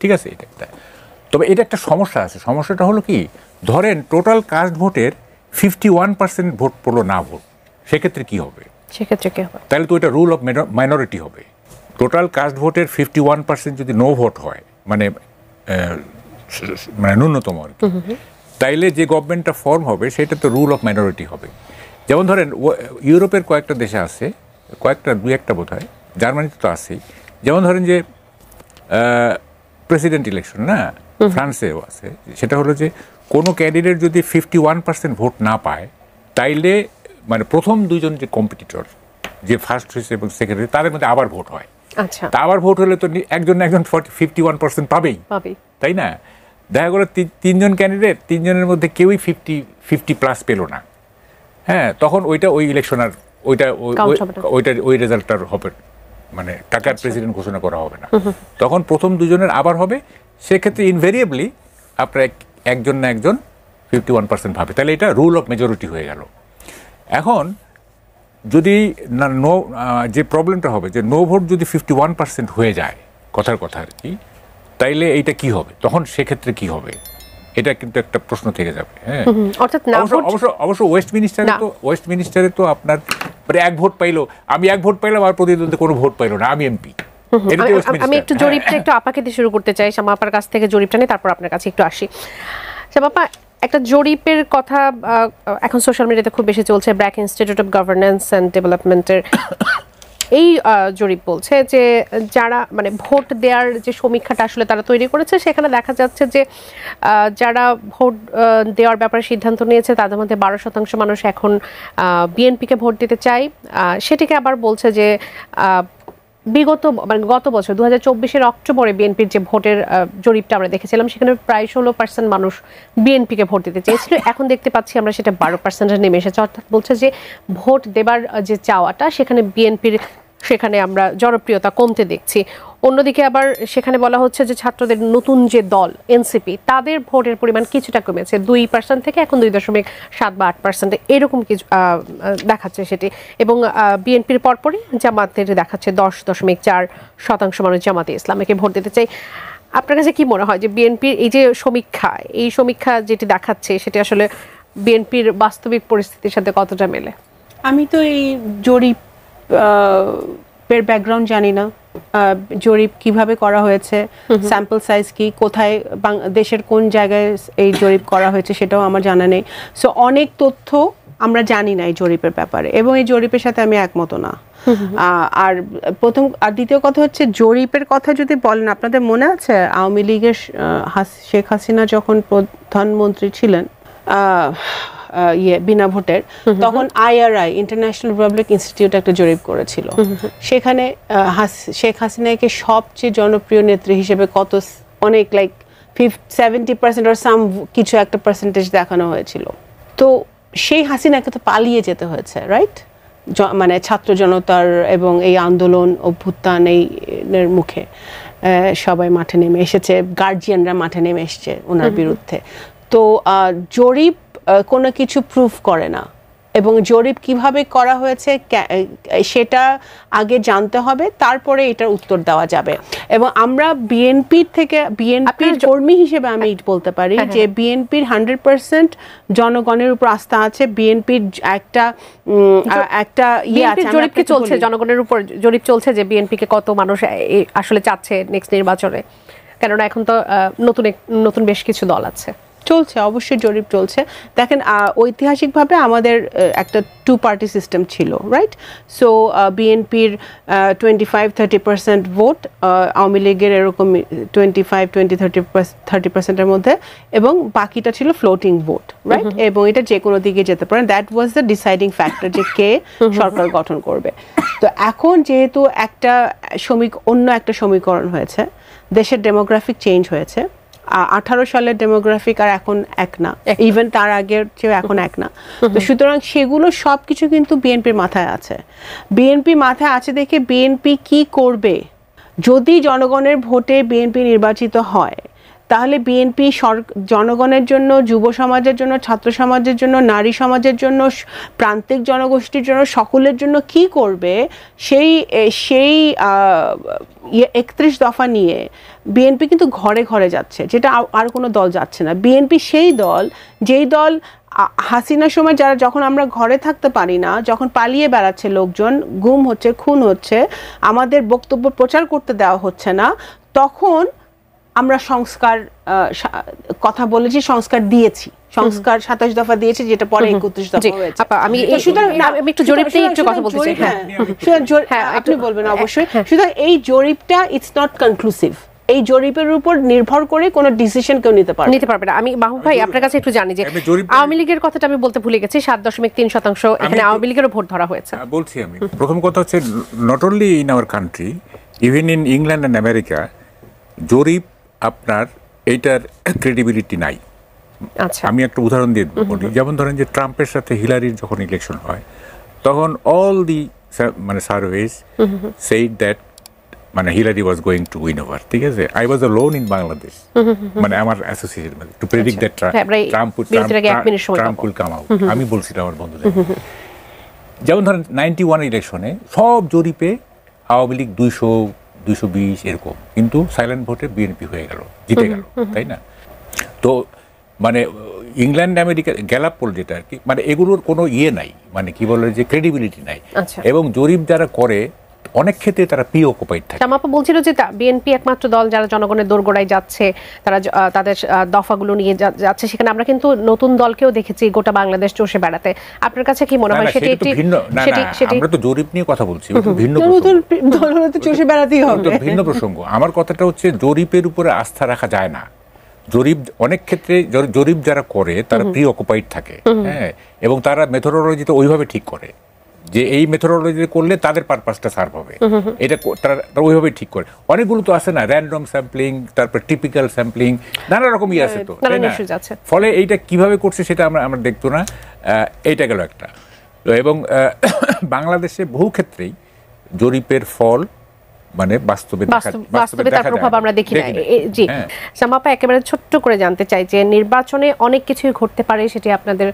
ঠিক আছে, এটা একটা। তবে এটা একটা সমস্যা আছে। সমস্যাটা হলো কি, ধরেন টোটাল কাস্ট ভোটের 51% ভোট পড়লো না ভোট, সেক্ষেত্রে কি হবে? তাহলে তো এটা রুল অফ মাইনরিটি হবে। টোটাল কাস্ট ভোটের 51% যদি নো ভোট হয়, মানে ন্যূনতম আর কি, তাইলে যে গভর্নমেন্টটা ফর্ম হবে সেটা তো রুল অফ মাইনরিটি হবে। যেমন ধরেন ইউরোপের কয়েকটা দেশে আছে, কয়েকটা 2-1টা বোধ হয়, জার্মানিতে তো আছেই। যেমন ধরেন যে প্রেসিডেন্ট ইলেকশন না, ফ্রান্সেও আছে, সেটা হলো যে কোনো ক্যান্ডিডেট যদি 51% ভোট না পায়, তাইলে মানে প্রথম 2 জন যে কম্পিটিটর, যে ফার্স্ট হয়েছে এবং সেকেন্ড হয়েছে, তাদের মধ্যে আবার ভোট হয়। তা আবার ভোট হলে তো একজন 51% পাবেই, তাই না? দেখা গেল 3 জন ক্যান্ডিডেট, 3 জনের মধ্যে কেউই 50+ পেল না। হ্যাঁ, তখন ওই ইলেকশন আর ওই রেজাল্টটার হবে, মানে টাকার প্রেসিডেন্ট ঘোষণা করা হবে না। তখন প্রথম 2 জনের আবার হবে। সেক্ষেত্রে ইনভেরিয়েবলি আপনার একজন না একজন 51% ভাবে, তাহলে এটা রুল অফ মেজরিটি হয়ে গেল। এখন যদি যে প্রবলেমটা হবে যে নো ভোট যদি 51% হয়ে যায়, কথার কথা আর কি, তাইলে এইটা কি হবে? তখন সেক্ষেত্রে কি হবে? এটা কিন্তু একটা প্রশ্ন থেকে যাবে। হ্যাঁ, অবশ্য ওয়েস্টমিনিস্টারে তো আপনার মানে 1 ভোট পাইলো, আমি 1 ভোট পাইলাম, আর প্রতিদ্বন্দ্বী কোনো ভোট পাইলো না, আমি এমপি। আমি একটু জরিপটা একটু আপাকে দিয়ে শুরু করতে চাই, শ্যামা আপার কাছ থেকে জরিপটা নিয়ে তারপর আপনার কাছে একটু আসি। শ্যামা আপা, একটা জরিপের কথা এখন সোশ্যাল মিডিয়াতে খুব বেশি চলছে, BRAC institute of governance and ডেভেলপমেন্টের এই জরিপ বলছে যে যারা মানে ভোট দেওয়ার যে সমীক্ষাটা আসলে তারা তৈরি করেছে সেখানে দেখা যাচ্ছে যে যারা ভোট দেওয়ার ব্যাপারে সিদ্ধান্ত নিয়েছে তাদের মধ্যে 12% মানুষ এখন বিএনপিকে ভোট দিতে চায়। সেটিকে আবার বলছে যে গত বছর 2024-এর অক্টোবরে বিএনপির যে ভোটের জরিপটা আমরা দেখেছিলাম সেখানে প্রায় 16% মানুষ বিএনপিকে ভোট দিতে চেয়েছিল। এখন দেখতে পাচ্ছি আমরা সেটা 12% নেমে এসেছে। অর্থাৎ বলছে যে ভোট দেবার যে চাওয়াটা সেখানে বিএনপির সেখানে আমরা জনপ্রিয়তা কমতে দেখছি। অন্যদিকে আবার সেখানে বলা হচ্ছে যে ছাত্রদের নতুন যে দল এনসিপি তাদের ভোটের পরিমাণ কিছুটা কমেছে 2% থেকে এখন 2.7 বা 8% এরকম কিছু দেখাচ্ছে সেটি। এবং বিএনপির পরপরই জামাতের দেখাচ্ছে 10.4% মানুষ জামাতে ইসলামীকে ভোট দিতে চাই। আপনার কাছে কি মনে হয় যে বিএনপির এই যে সমীক্ষা যেটি দেখাচ্ছে সেটি আসলে বিএনপির বাস্তবিক পরিস্থিতির সাথে কতটা মেলে? আমি তো এই জরিপ এর ব্যাকগ্রাউন্ড জানি না, জরিপ কিভাবে করা হয়েছে, স্যাম্পল সাইজ কি, কোথায় দেশের কোন জায়গায় এই জরিপ করা হয়েছে সেটাও আমার জানা নেই। সো অনেক তথ্য আমরা জানি না এই জরিপের ব্যাপারে, এবং এই জরিপের সাথে আমি একমত না। আর দ্বিতীয় কথা হচ্ছে জরিপের কথা যদি বলেন, আপনাদের মনে আছে আওয়ামী লীগের শেখ হাসিনা যখন প্রধানমন্ত্রী ছিলেন বিনা ভোটের, তখন IRI ইন্টারন্যাশনাল রিপাবলিক ইনস্টিটিউট একটা জরিপ করেছিল। সেখানে শেখ হাসিনাকে সবচেয়ে জনপ্রিয় নেত্রী হিসেবে অনেক লাইক 70% or সাম কিছু একটা পার্সেন্টেজ দেখানো হয়েছিল। তো সেই হাসিনাকে তো পালিয়ে যেতে হয়েছে, রাইট? মানে ছাত্র জনতার এবং এই আন্দোলন অভ্যুত্থান এর মুখে সবাই মাঠে নেমে এসেছে, গার্জিয়ানরা মাঠে নেমে এসছে ওনার বিরুদ্ধে। তো জরিপ কোনো কিছু প্রুফ করে না, এবং জরিপ কিভাবে করা হয়েছে সেটা আগে জানতে হবে, তারপরে এটার উত্তর দেওয়া যাবে। এবং আমরা বিএনপির কর্মী হিসেবে আমি বলতে পারি যে বিএনপির 100% জনগণের উপর আস্থা আছে। বিএনপির একটা জরিপ কি চলছে, জনগণের উপর জরিপ চলছে যে বিএনপিকে কত মানুষ আসলে চাচ্ছে নেক্সট নির্বাচনে, কেননা এখন তো নতুন বেশ কিছু দল আছে। চলছে, অবশ্যই জরিপ চলছে। দেখেন ঐতিহাসিকভাবে আমাদের একটা 2 পার্টি সিস্টেম ছিল, রাইট? সো বিএনপির 25-30% ভোট, আওয়ামী লীগের এরকম 25-20-30%-এর মধ্যে, এবং বাকিটা ছিল ফ্লোটিং ভোট, রাইট? এবং এটা যে কোনো দিকে যেতে পারে। That was the deciding factor যে কে সরকার গঠন করবে। তো এখন যেহেতু অন্য একটা সমীকরণ হয়েছে, দেশের ডেমোগ্রাফিক চেঞ্জ হয়েছে, 18 সালের ডেমোগ্রাফিক আর এখন এক না, ইভেন তার আগের চেয়ে এখন এক না। তো সুতরাং সেগুলো সবকিছু কিন্তু বিএনপির মাথায় আছে। বিএনপি মাথায় আছে দেখে বিএনপি কি করবে, যদি জনগণের ভোটে বিএনপি নির্বাচিত হয় তাহলে বিএনপি জনগণের জন্য, যুব সমাজের জন্য, ছাত্র সমাজের জন্য, নারী সমাজের জন্য, প্রান্তিক জনগোষ্ঠীর জন্য, সকলের জন্য কি করবে, সেই 31 দফা নিয়ে বিএনপি কিন্তু ঘরে ঘরে যাচ্ছে, যেটা আর কোনো দল যাচ্ছে না। বিএনপি সেই দল, যেই দল হাসিনার সময় যখন আমরা ঘরে থাকতে পারি না, যখন পালিয়ে বেড়াচ্ছে লোকজন, গুম হচ্ছে, খুন হচ্ছে, আমাদের বক্তব্য প্রচার করতে দেওয়া হচ্ছে না, তখন আমরা সংস্কার কথা বলেছি, সংস্কার দিয়েছি, সংস্কার 27 দফা দিয়েছি, যেটা পরে 31 দফা হয়েছে। আমি একটু জরিপ নিয়ে একটু কথা বলতে চাই। হ্যাঁ, আপনি বলবেন অবশ্যই। সুতরাং এই জরিপটা ইটস নট কনক্লুসিভ। এই জরিপের উপর নির্ভর করে কোনো ডিসিশন কেউ নিতে পারবে না। আমি মাহবুব ভাই আপনার কাছে একটু জানি যে আওয়ামী লীগের কথাটা আমি বলতে ভুলে গেছি, 7.3% এখানে আওয়ামী লীগেরও ভোট ধরা হয়েছে। বলছি আমি, প্রথম কথা হচ্ছে not only in our country, even in England and America, জরিপ আপনার এইটার ক্রেডিবিলিটি নাই। আমি একটা উদাহরণ দিয়ে বলি, যেমন ধরেন যে ট্রাম্পের সাথে হিলারির যখন ইলেকশন হয়, তখন all the surveys said that Hillary was going to win over, ঠিক আছে? I was alone in Bangladesh, আমার associated to predict that Trump will come out. আমি বলছিলাম আমার বন্ধুদের, যেমন ধরেন 91 ইলেকশনে সব জরিপে আওয়ামী লীগ 200-220 এরকম, কিন্তু সাইলেন্ট ভোটে বিএনপি হয়ে গেল, জিতে গেল, তাই না? তো ইংল্যান্ড আমেরিকা গ্যালাপ পোল যেটা আর কি, এগুলোর কোনো নাই, কি বলে যে ক্রেডিবিলিটি নাই। এবং জরিপ যারা করে অনেক ক্ষেত্রে তারা প্রি অকুপাইড থাকে। জামাপা বলছিল যে বিএনপি একমাত্র দল যারা জনগণের দোরগোড়ায় যাচ্ছে, তারা তাদের দফাগুলো নিয়ে যাচ্ছে, সেখানে আমরা কিন্তু নতুন দলকেও দেখেছি গোটা বাংলাদেশ চষে বেড়াতে। আপনার কাছে কি মনে হয় সেটি একটি ভিন্ন? না আমরা তো জরিপ নিয়ে কথা বলছি, ভিন্ন দল তো চষে বেড়াতেই হবে, ভিন্ন প্রসঙ্গ। আমার কথাটা হচ্ছে জরিপের উপরে আস্থা রাখা যায় না। জরিপ অনেক ক্ষেত্রে জরিপ যারা করে তারা প্রি অকুপাইড থাকে, হ্যাঁ, এবং তারা মেথোডোলজিতে ওইভাবে ঠিক করে যে এই মেথোডোলজি করলে তাদের পারপাসটা সার্ভ হবে, এটা তারা ওইভাবে ঠিক করে। অনেকগুলো তো আছে না, র্যান্ডম স্যাম্পলিং, তারপর টিপিক্যাল স্যাম্পলিং, নানা রকমই আছে তো, তাই না? ফলে এইটা কিভাবে করছে সেটা আমরা দেখতো না। এইটা গেল একটা। এবং বাংলাদেশে বহু ক্ষেত্রেই জরিপের ফল মানে বাস্তবে তার প্রভাব আমরা দেখি না। জি জামাপা, একেবারে ছোট্ট করে জানতে চাই যে নির্বাচনে অনেক কিছুই ঘটতে পারে, সেটি আপনাদের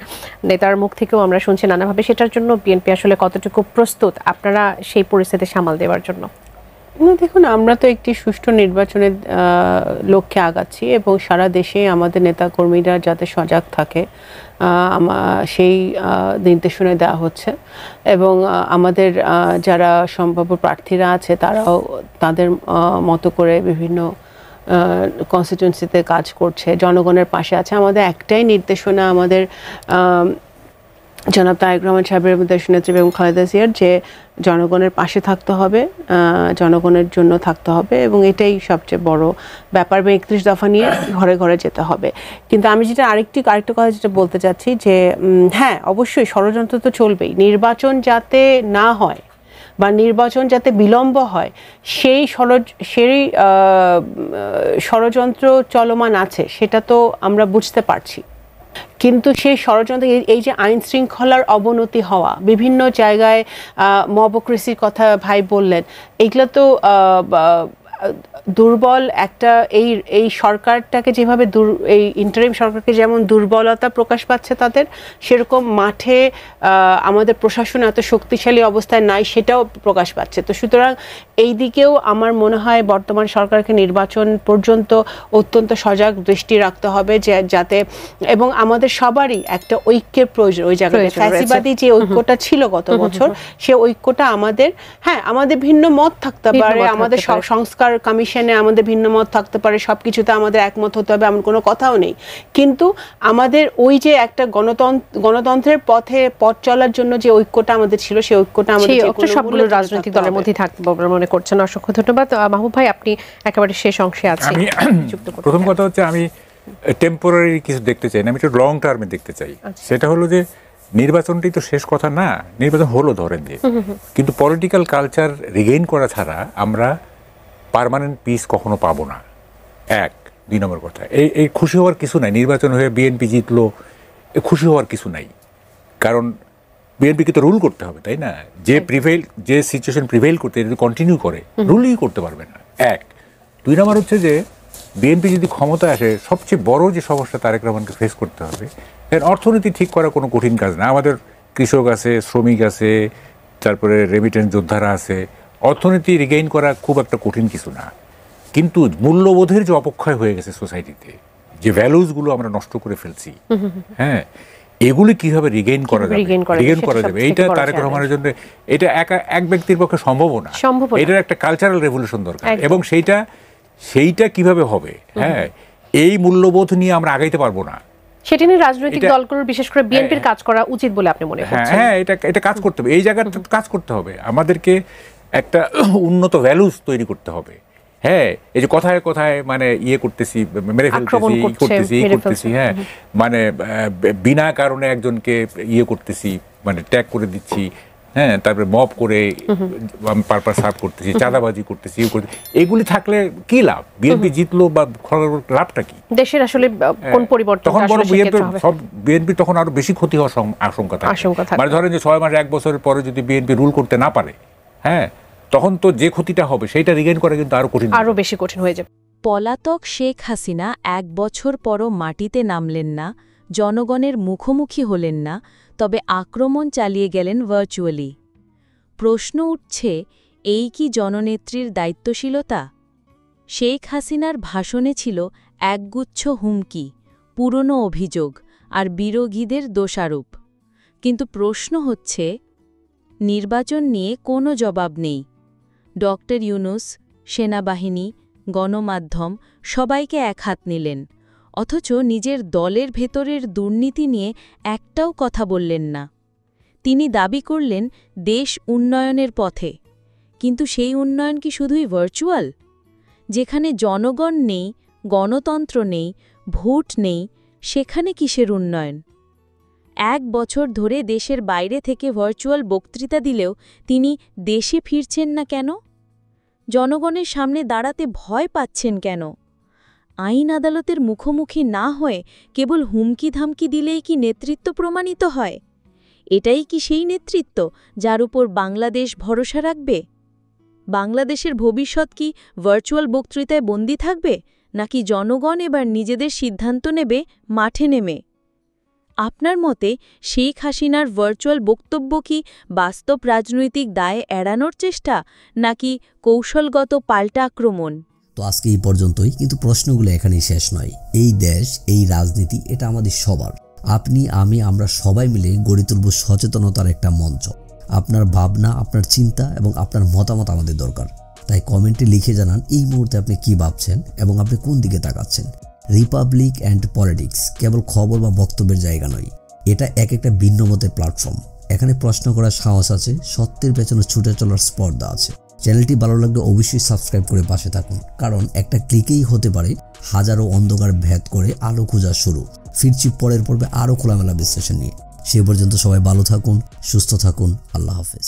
নেতার মুখ থেকেও আমরা শুনছি নানাভাবে, সেটার জন্য বিএনপি আসলে কতটুকু প্রস্তুত আপনারা সেই পরিস্থিতি সামাল দেওয়ার জন্য? দেখুন, আমরা তো একটি সুষ্ঠু নির্বাচনের লক্ষ্যে আগাচ্ছি এবং সারা দেশে আমাদের নেতাকর্মীরা যাতে সজাগ থাকে সেই নির্দেশনা দেওয়া হচ্ছে এবং আমাদের যারা সম্ভাব্য প্রার্থীরা আছে তারাও তাদের মতো করে বিভিন্ন কনস্টিটিউয়েন্সিতে কাজ করছে, জনগণের পাশে আছে। আমাদের একটাই নির্দেশনা আমাদের জনাব তারেক রহমান সাহেবের দেশনেত্রী বেগম খালেদা জিয়ার, যে জনগণের পাশে থাকতে হবে, জনগণের জন্য থাকতে হবে এবং এটাই সবচেয়ে বড় ব্যাপার। 31 দফা নিয়ে ঘরে ঘরে যেতে হবে। কিন্তু আমি যেটা আরেকটা কথা যেটা বলতে চাচ্ছি যে হ্যাঁ, অবশ্যই ষড়যন্ত্র তো চলবেই। নির্বাচন যাতে না হয় বা নির্বাচন যাতে বিলম্ব হয় সেই ষড়যন্ত্র চলমান আছে, সেটা তো আমরা বুঝতে পারছি। কিন্তু সেই ষড়যন্ত্র, এই যে আইন শৃঙ্খলার অবনতি হওয়া, বিভিন্ন জায়গায় মবক্রেসির কথা ভাই বললেন, এইগুলো তো দুর্বল একটা এই সরকারটাকে যেভাবে এই ইন্টারিম সরকারকে যেমন দুর্বলতা প্রকাশ পাচ্ছে তাদের, সেরকম মাঠে আমাদের প্রশাসন এত শক্তিশালী অবস্থায় নাই সেটাও প্রকাশ পাচ্ছে। তো সুতরাং এই দিকেও আমার মনে হয় বর্তমান সরকারকে নির্বাচন পর্যন্ত অত্যন্ত সজাগ দৃষ্টি রাখতে হবে, যাতে এবং আমাদের সবারই একটা ঐক্যের প্রয়োজন। ওই জায়গায় ফ্যাসিবাদী যে ঐক্যটা ছিল গত বছর, সে ঐক্যটা আমাদের, হ্যাঁ আমাদের ভিন্ন মত থাকতে পারে, আমাদের সংস্কার কমিশনে আমাদের ভিন্ন মত থাকতে পারে, সবকিছুতে আমাদের একমত হতে হবে এমন কোনো কথাও নেই, কিন্তু আমাদের ওই যে একটা গণতন্ত্রের পথ চলার জন্য যে ঐক্যটা আমাদের ছিল, সেই ঐক্যটা আমাদের সবগুলো রাজনৈতিক দলের মধ্যে থাকতে বলে মনে করছেন। অসংখ্য ধন্যবাদ। মাহবুব ভাই, আপনি একেবারে শেষ অংশে আছেন। প্রথম কথা হচ্ছে আমি টেম্পোরারি কিছু দেখতে চাই না, আমি একটু লং টার্মে দেখতে চাই। সেটা হলো যে নির্বাচনটি তো শেষ কথা না, নির্বাচন হলো ধরেন দিয়ে, কিন্তু পলিটিক্যাল কালচার রিগেইন করা ছাড়া আমরা পার্মানেন্ট পিস কখনো পাবো না। 2 নম্বর কথা, এই খুশি হওয়ার কিছু নাই। নির্বাচন হয়ে বিএনপি জিতলো, খুশি হওয়ার কিছু নাই, কারণ বিএনপিকে তো রুল করতে হবে, তাই না? যে সিচুয়েশন প্রিভেইল করতে যদি কন্টিনিউ করে, রুলই করতে পারবে না। 2 নম্বর হচ্ছে যে বিএনপি যদি ক্ষমতায় আসে, সবচেয়ে বড় যে সমস্যা তারেক রহমানকে ফেস করতে হবে, অর্থনীতি ঠিক করা কোনো কঠিন কাজ না। আমাদের কৃষক আছে, শ্রমিক আছে, তারপরে রেমিটেন্স যোদ্ধারা আছে, অর্থনীতি রিগেইন করা খুব একটা কঠিন কিছু না। কিন্তু মূল্যবোধের যে অপক্ষয় হয়ে গেছে সোসাইটিতে, যে ভ্যালুসগুলো আমরা নষ্ট করে ফেলছি, হ্যাঁ, এগুলি কিভাবে রিগেইন করা যাবে, এইটা তারেক রহমানের জন্য এটা এক ব্যক্তির পক্ষে সম্ভব না। এটার একটা কালচারাল রেভলিউশন দরকার এবং সেইটা কিভাবে হবে, হ্যাঁ, এই মূল্যবোধ নিয়ে আমরা আগাইতে পারবো না। সেটা নিয়ে রাজনৈতিক দলগুলোর, বিশেষ করে বিএনপির কাজ করা উচিত বলে আপনি মনে করছেন? হ্যাঁ, এটা কাজ করতে হবে, এই জায়গাটা কাজ করতে হবে। আমাদেরকে একটা উন্নত ভ্যালুস তৈরি করতে হবে। হ্যাঁ, এই যে কথায় কথায় মানে ইয়ে করতেছি, মেরে করতেছি, হ্যাঁ, মানে বিনা কারণে একজনকে ইয়ে করতেছি, মানে ট্যাগ করে দিচ্ছি, হ্যাঁ, তারপরে মব করে পারপাস সার্ভ করতেছি, চাঁদাবাজি করতেছি, এগুলি থাকলে কি লাভ? বিএনপি জিতলো বা লাভটা কি? দেশের আসলে কোন পরিবর্তন? তখন বড় বিএনপি তখন আরো বেশি ক্ষতি হওয়ার আশঙ্কা থাকে। মানে ধরেন যে 6 মাস 1 বছরের পরে যদি বিএনপি রুল করতে না পারে, হ্যাঁ, তখন তো যে ক্ষতিটা হবে সেইটা রিগেইন করা কিন্তু আরো বেশি কঠিন হয়ে যাবে। পলাতক শেখ হাসিনা 1 বছর পরও মাটিতে নামলেন না, জনগণের মুখোমুখি হলেন না, তবে আক্রমণ চালিয়ে গেলেন ভার্চুয়ালি। প্রশ্ন উঠছে, এই কি জননেত্রীর দায়িত্বশীলতা? শেখ হাসিনার ভাষণে ছিল একগুচ্ছ হুমকি, পুরনো অভিযোগ আর বিরোধীদের দোষারোপ। কিন্তু প্রশ্ন হচ্ছে, নির্বাচন নিয়ে কোনো জবাব নেই, ডক্টর ইউনুস, সেনাবাহিনী, গণমাধ্যম সবাইকে এক হাত নিলেন, অথচ নিজের দলের ভেতরের দুর্নীতি নিয়ে একটাও কথা বললেন না। তিনি দাবি করলেন দেশ উন্নয়নের পথে, কিন্তু সেই উন্নয়ন কি শুধুই ভার্চুয়াল? যেখানে জনগণ নেই, গণতন্ত্র নেই, ভোট নেই, সেখানে কিসের উন্নয়ন? 1 বছর ধরে দেশের বাইরে থেকে ভার্চুয়াল বক্তৃতা দিলেও তিনি দেশে ফিরছেন না কেন? জনগণের সামনে দাঁড়াতে ভয় পাচ্ছেন কেন? আইন আদালতের মুখোমুখি না হয়ে কেবল হুমকি ধামকি দিলেই কি নেতৃত্ব প্রমাণিত হয়? এটাই কি সেই নেতৃত্ব যার উপর বাংলাদেশ ভরসা রাখবে? বাংলাদেশের ভবিষ্যৎ কি ভার্চুয়াল বক্তৃতায় বন্দী থাকবে, নাকি জনগণ এবার নিজেদের সিদ্ধান্ত নেবে মাঠে নেমে? আপনার মতে শেখ হাসিনার ভার্চুয়াল বক্তব্য কি বাস্তব রাজনৈতিক দায় এড়ানোর চেষ্টা, নাকি কৌশলগত পাল্টা আক্রমণ? তো আজকে এই পর্যন্তই, কিন্তু প্রশ্নগুলো এখানেই শেষ নয়। এই দেশ, এই রাজনীতি, এটা আমাদের সবার। আপনি, আমি, আমরা সবাই মিলে গড়ে তুলব সচেতনতার একটা মঞ্চ। আপনার ভাবনা, আপনার চিন্তা এবং আপনার মতামত আমাদের দরকার। তাই কমেন্টে লিখে জানান এই মুহূর্তে আপনি কি ভাবছেন এবং আপনি কোন দিকে তাকাচ্ছেন। রিপাবলিক অ্যান্ড পলিটিক্স কেবল খবর বা বক্তব্যের জায়গা নয়, এটা একটা ভিন্ন মতের প্ল্যাটফর্ম। এখানে প্রশ্ন করার সাহস আছে, সত্যের পেছনে ছুটে চলার স্পর্ধা আছে। চ্যানেলটি ভালো লাগলে অবশ্যই সাবস্ক্রাইব করে পাশে থাকুন, কারণ একটা ক্লিকেই হতে পারে হাজারো অন্ধকার ভেদ করে আলো খোঁজা শুরু। ফিরছি পরের পর্বে আরও খোলামেলা বিশ্লেষণ নিয়ে। সে পর্যন্ত সবাই ভালো থাকুন, সুস্থ থাকুন। আল্লাহ হাফেজ।